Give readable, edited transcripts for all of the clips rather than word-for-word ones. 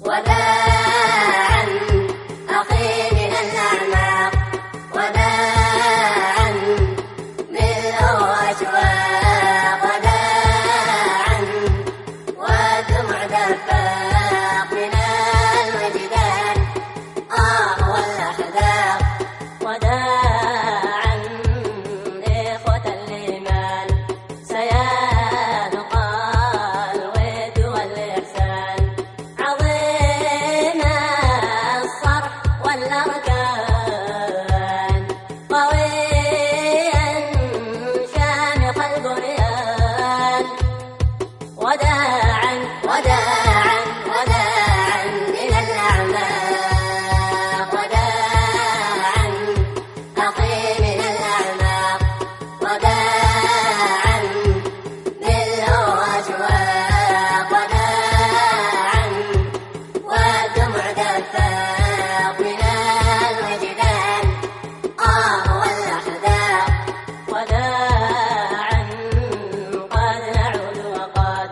وداعا أخي من الأعماق، وداعا ملء أشواق، وداعا والدمع دفاق من الوجدان والأحداق، وداعا إخوة الإيمان سيبقى الود والإحسان، عظيم الصرح والأركان، قويا شامخ البنيان، وداعا وداعا وداعا من الأعماق، وداعا أخي من الأعماق، وداعا ملء أشواق، وداعا والدمع دفاق من الوجدان والأحداق، وداعا قد نعود وقد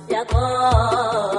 يكون